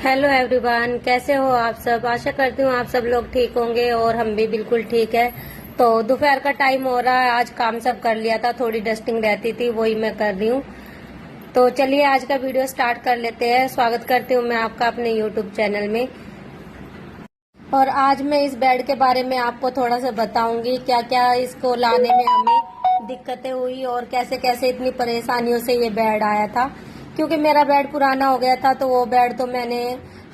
Hello everyone, कैसे हो आप सब। आशा करती हूँ आप सब लोग ठीक होंगे और हम भी बिल्कुल ठीक है। तो दोपहर का टाइम हो रहा है, आज काम सब कर लिया था, थोड़ी डस्टिंग रहती थी वही मैं कर रही हूँ। तो चलिए आज का वीडियो स्टार्ट कर लेते हैं। स्वागत करती हूँ मैं आपका अपने यूट्यूब चैनल में। और आज मैं इस बेड के बारे में आपको थोड़ा सा बताऊंगी क्या क्या इसको लाने में हमें दिक्कतें हुई और कैसे कैसे इतनी परेशानियों से ये बेड आया था। क्योंकि मेरा बेड पुराना हो गया था तो वो बेड तो मैंने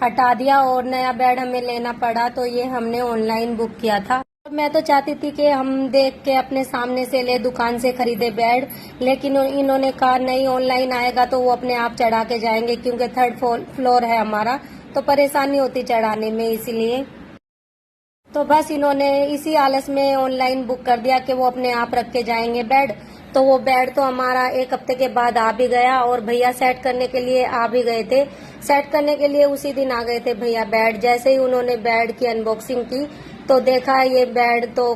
हटा दिया और नया बेड हमें लेना पड़ा। तो ये हमने ऑनलाइन बुक किया था। मैं तो चाहती थी कि हम देख के अपने सामने से ले, दुकान से खरीदे बेड, लेकिन इन्होंने कहा नहीं, ऑनलाइन आएगा तो वो अपने आप चढ़ा के जाएंगे क्योंकि थर्ड फ्लोर है हमारा, तो परेशानी होती चढ़ाने में, इसीलिए तो बस इन्होंने इसी आलस में ऑनलाइन बुक कर दिया कि वो अपने आप रख के जाएंगे बेड। तो वो बेड तो हमारा एक हफ्ते के बाद आ भी गया और भैया सेट करने के लिए आ भी गए थे। सेट करने के लिए उसी दिन आ गए थे भैया बेड। जैसे ही उन्होंने बेड की अनबॉक्सिंग की तो देखा ये बेड तो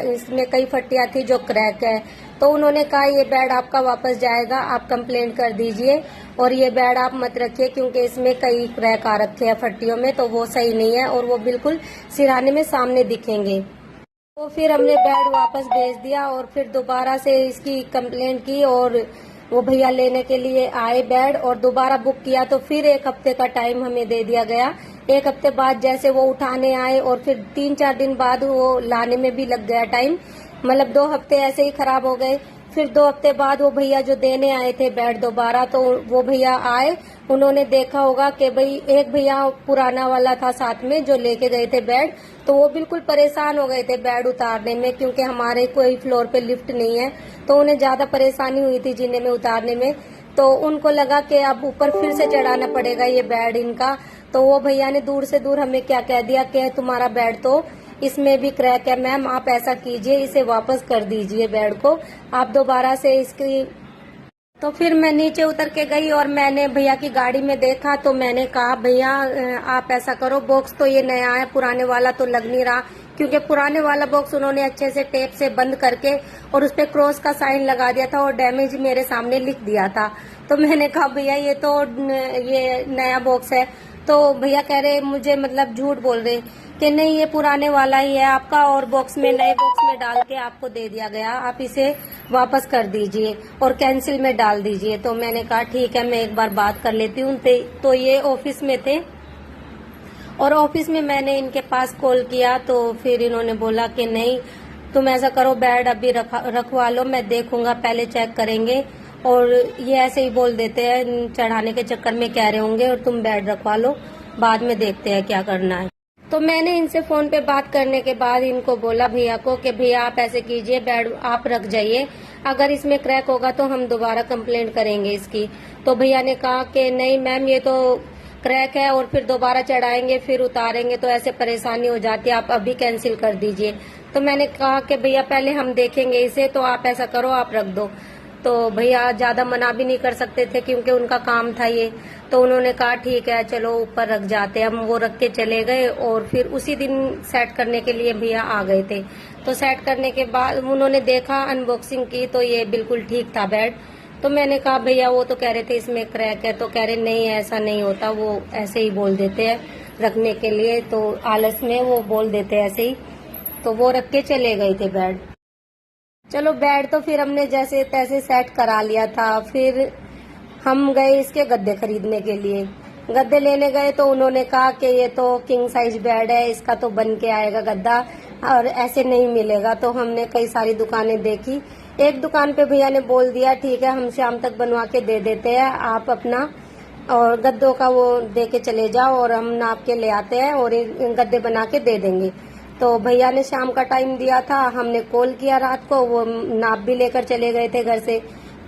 इसमें कई फट्टियां थी जो क्रैक है। तो उन्होंने कहा ये बेड आपका वापस जाएगा, आप कंप्लेंट कर दीजिए और ये बेड आप मत रखिए क्योंकि इसमें कई क्रैक आ रखे हैं फट्टियों में, तो वो सही नहीं है और वो बिल्कुल सिरहाने में सामने दिखेंगे। तो फिर हमने बेड वापस भेज दिया और फिर दोबारा से इसकी कंप्लेंट की और वो भैया लेने के लिए आए बेड और दोबारा बुक किया। तो फिर एक हफ्ते का टाइम हमें दे दिया गया। एक हफ्ते बाद जैसे वो उठाने आए और फिर 3-4 दिन बाद वो लाने में भी लग गया टाइम, मतलब 2 हफ्ते ऐसे ही खराब हो गए। फिर 2 हफ्ते बाद वो भैया जो देने आए थे बेड दोबारा, तो वो भैया आए, उन्होंने देखा होगा कि भाई एक भैया पुराना वाला था साथ में जो लेके गए थे बेड, तो वो बिल्कुल परेशान हो गए थे बेड उतारने में क्योंकि हमारे कोई फ्लोर पे लिफ्ट नहीं है, तो उन्हें ज्यादा परेशानी हुई थी जीने में उतारने में। तो उनको लगा कि अब ऊपर फिर से चढ़ाना पड़ेगा ये बेड इनका। तो वो भैया ने दूर से दूर हमें क्या कह दिया कि तुम्हारा बेड तो इसमें भी क्रैक है मैम, आप ऐसा कीजिए इसे वापस कर दीजिए बेड को, आप दोबारा से इसकी। तो फिर मैं नीचे उतर के गई और मैंने भैया की गाड़ी में देखा तो मैंने कहा भैया आप ऐसा करो, बॉक्स तो ये नया है, पुराने वाला तो लग नहीं रहा, क्योंकि पुराने वाला बॉक्स उन्होंने अच्छे से टेप से बंद करके और उस पर क्रॉस का साइन लगा दिया था और डैमेज मेरे सामने लिख दिया था। तो मैंने कहा भैया ये नया बॉक्स है। तो भैया कह रहे मुझे मतलब झूठ बोल रहे कि नहीं ये पुराने वाला ही है आपका और बॉक्स में नए बॉक्स में डाल के आपको दे दिया गया, आप इसे वापस कर दीजिए और कैंसिल में डाल दीजिए। तो मैंने कहा ठीक है मैं एक बार बात कर लेती हूँ। तो ये ऑफिस में थे और ऑफिस में मैंने इनके पास कॉल किया तो फिर इन्होंने बोला कि नहीं तुम ऐसा करो, बेड अभी रखवा लो, मैं देखूंगा, पहले चेक करेंगे। और ये ऐसे ही बोल देते हैं, चढ़ाने के चक्कर में कह रहे होंगे और तुम बेड रखवा लो, बाद में देखते हैं क्या करना है। तो मैंने इनसे फोन पे बात करने के बाद इनको बोला भैया को कि भैया आप ऐसे कीजिए, बेड आप रख जाइए, अगर इसमें क्रैक होगा तो हम दोबारा कंप्लेंट करेंगे इसकी। तो भैया ने कहा कि नहीं मैम ये तो क्रैक है और फिर दोबारा चढ़ाएंगे फिर उतारेंगे तो ऐसे परेशानी हो जाती है, आप अभी कैंसिल कर दीजिए। तो मैंने कहा कि भैया पहले हम देखेंगे इसे, तो आप ऐसा करो आप रख दो। तो भैया ज्यादा मना भी नहीं कर सकते थे क्योंकि उनका काम था ये। तो उन्होंने कहा ठीक है चलो ऊपर रख जाते हैं। हम वो रख के चले गए और फिर उसी दिन सेट करने के लिए भैया आ गए थे। तो सेट करने के बाद उन्होंने देखा, अनबॉक्सिंग की, तो ये बिल्कुल ठीक था बेड। तो मैंने कहा भैया वो तो कह रहे थे इसमें क्रैक है, तो कह रहे नहीं ऐसा नहीं होता, वो ऐसे ही बोल देते हैं रखने के लिए, तो आलस में वो बोल देते हैं ऐसे ही। तो वो रख के चले गए थे बेड। चलो बेड तो फिर हमने जैसे तैसे सेट करा लिया था। फिर हम गए इसके गद्दे खरीदने के लिए। गद्दे लेने गए तो उन्होंने कहा कि ये तो किंग साइज बेड है, इसका तो बन के आएगा गद्दा और ऐसे नहीं मिलेगा। तो हमने कई सारी दुकानें देखी, एक दुकान पे भैया ने बोल दिया ठीक है हम शाम तक बनवा के दे देते हैं, आप अपना और गद्दों का वो दे के चले जाओ और हम नाप के ले आते हैं और गद्दे बना के दे देंगे। तो भैया ने शाम का टाइम दिया था, हमने कॉल किया रात को, वो नाप भी लेकर चले गए थे घर से।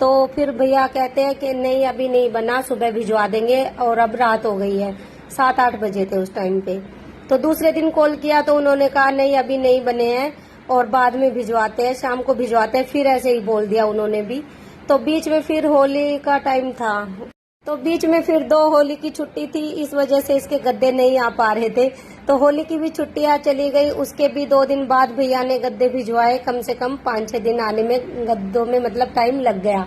तो फिर भैया कहते हैं कि नहीं अभी नहीं बना, सुबह भिजवा देंगे, और अब रात हो गई है, 7-8 बजे थे उस टाइम पे। तो दूसरे दिन कॉल किया तो उन्होंने कहा नहीं अभी नहीं बने हैं और बाद में भिजवाते हैं, शाम को भिजवाते हैं, फिर ऐसे ही बोल दिया उन्होंने भी। तो बीच में फिर होली का टाइम था, तो बीच में फिर 2 होली की छुट्टी थी, इस वजह से इसके गद्दे नहीं आ पा रहे थे। तो होली की भी छुट्टियां चली गई, उसके भी 2 दिन बाद भैया ने गद्दे भिजवाए, कम से कम 5-6 दिन आने में गद्दों में मतलब टाइम लग गया।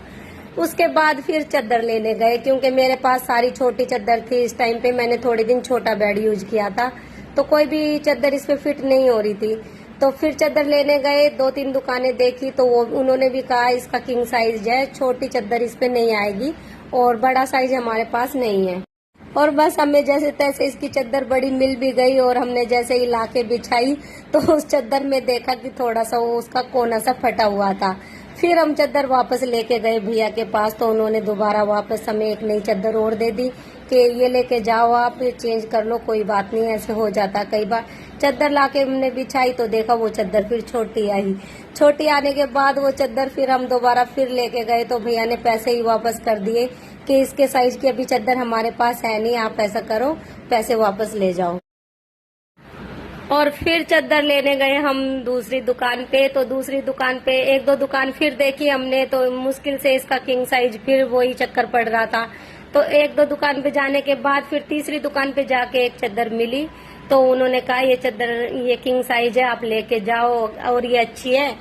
उसके बाद फिर चादर लेने गए, क्योंकि मेरे पास सारी छोटी चादर थी। इस टाइम पे मैंने थोड़े दिन छोटा बेड यूज किया था, तो कोई भी चादर इस पे फिट नहीं हो रही थी। तो फिर चादर लेने गए, 2-3 दुकानें देखी, तो वो उन्होंने भी कहा इसका किंग साइज है, छोटी चादर इस पे नहीं आएगी, और बड़ा साइज हमारे पास नहीं है। और बस हमें जैसे तैसे इसकी चादर बड़ी मिल भी गई, और हमने जैसे ही लाके बिछाई तो उस चादर में देखा कि थोड़ा सा वो उसका कोना सा फटा हुआ था। फिर हम चादर वापस लेके गए भैया के पास, तो उन्होंने दोबारा वापस हमें एक नई चादर और दे दी कि ये लेके जाओ, आप चेंज कर लो, कोई बात नहीं, ऐसे हो जाता कई बार। चादर लाके हमने बिछाई तो देखा वो चादर फिर छोटी आई। छोटी आने के बाद वो चादर फिर हम दोबारा फिर लेके गए, तो भैया ने पैसे ही वापस कर दिए कि इसके साइज की अभी चादर हमारे पास है नहीं, आप ऐसा करो पैसे वापस ले जाओ। और फिर चादर लेने गए हम दूसरी दुकान पे, तो दूसरी दुकान पे 1-2 दुकान फिर देखी हमने, तो मुश्किल से इसका किंग साइज फिर वही चक्कर पड़ रहा था। तो 1-2 दुकान पे जाने के बाद फिर तीसरी दुकान पे जाके एक चादर मिली, तो उन्होंने कहा ये चादर ये किंग साइज है, आप लेके जाओ, और ये अच्छी है,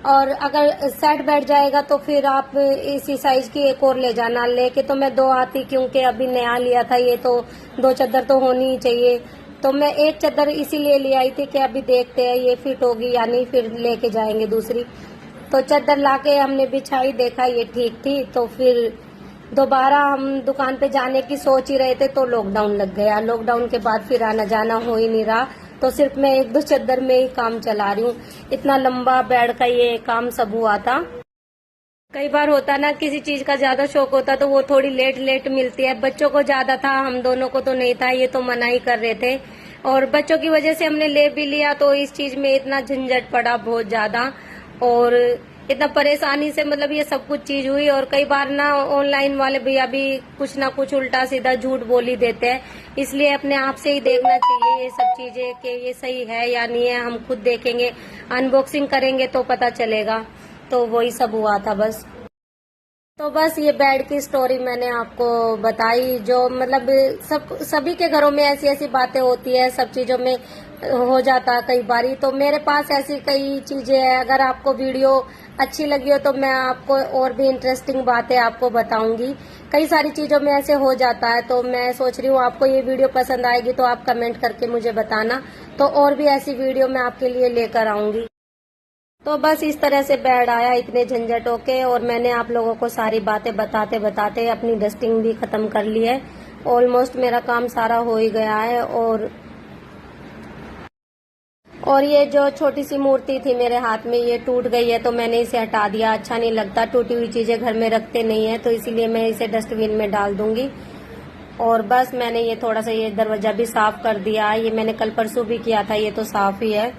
और अगर सेट बैठ जाएगा तो फिर आप इसी साइज की एक और ले जाना। लेके तो मैं 2 आती, क्योंकि अभी नया लिया था ये, तो 2 चादर तो होनी ही चाहिए। तो मैं एक चादर इसीलिए ले आई थी कि अभी देखते हैं ये फिट होगी या नहीं, फिर लेके जाएंगे दूसरी। तो चादर लाके हमने बिछाई, देखा ये ठीक थी, तो फिर दोबारा हम दुकान पे जाने की सोच ही रहे थे, तो लॉकडाउन लग गया। लॉकडाउन के बाद फिर आना जाना हो ही नहीं रहा, तो सिर्फ मैं 1-2 चादर में ही काम चला रही हूँ। इतना लंबा बेड का ये काम सब हुआ था। कई बार होता ना, किसी चीज का ज्यादा शौक होता तो वो थोड़ी लेट मिलती है। बच्चों को ज्यादा था, हम दोनों को तो नहीं था, ये तो मना ही कर रहे थे, और बच्चों की वजह से हमने ले भी लिया, तो इस चीज में इतना झंझट पड़ा बहुत ज्यादा, और इतना परेशानी से मतलब ये सब कुछ चीज हुई। और कई बार ना ऑनलाइन वाले भैया भी कुछ ना कुछ उल्टा सीधा झूठ बोल ही देते हैं, इसलिए अपने आप से ही देखना चाहिए ये सब चीजें कि ये सही है या नहीं है। हम खुद देखेंगे, अनबॉक्सिंग करेंगे तो पता चलेगा। तो वही सब हुआ था बस। तो बस ये बेड की स्टोरी मैंने आपको बताई, जो मतलब सभी के घरों में ऐसी ऐसी बातें होती है, सब चीजों में हो जाता है कई बारी। तो मेरे पास ऐसी कई चीजें हैं, अगर आपको वीडियो अच्छी लगी हो तो मैं आपको और भी इंटरेस्टिंग बातें आपको बताऊंगी। कई सारी चीजों में ऐसे हो जाता है, तो मैं सोच रही हूँ आपको ये वीडियो पसंद आएगी तो आप कमेंट करके मुझे बताना, तो और भी ऐसी वीडियो मैं आपके लिए लेकर आऊंगी। तो बस इस तरह से बेड आया इतने झंझटों के, और मैंने आप लोगों को सारी बातें बताते बताते अपनी डस्टिंग भी खत्म कर ली है। ऑलमोस्ट मेरा काम सारा हो ही गया है। और ये जो छोटी सी मूर्ति थी मेरे हाथ में, ये टूट गई है, तो मैंने इसे हटा दिया। अच्छा नहीं लगता, टूटी हुई चीजें घर में रखते नहीं है, तो इसीलिए मैं इसे डस्टबिन में डाल दूंगी। और बस मैंने ये थोड़ा सा ये दरवाजा भी साफ कर दिया, ये मैंने कल परसों भी किया था, ये तो साफ ही है।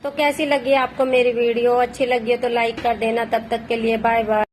तो कैसी लगी आपको मेरी वीडियो? अच्छी लगी हो तो लाइक कर देना। तब तक के लिए बाय बाय।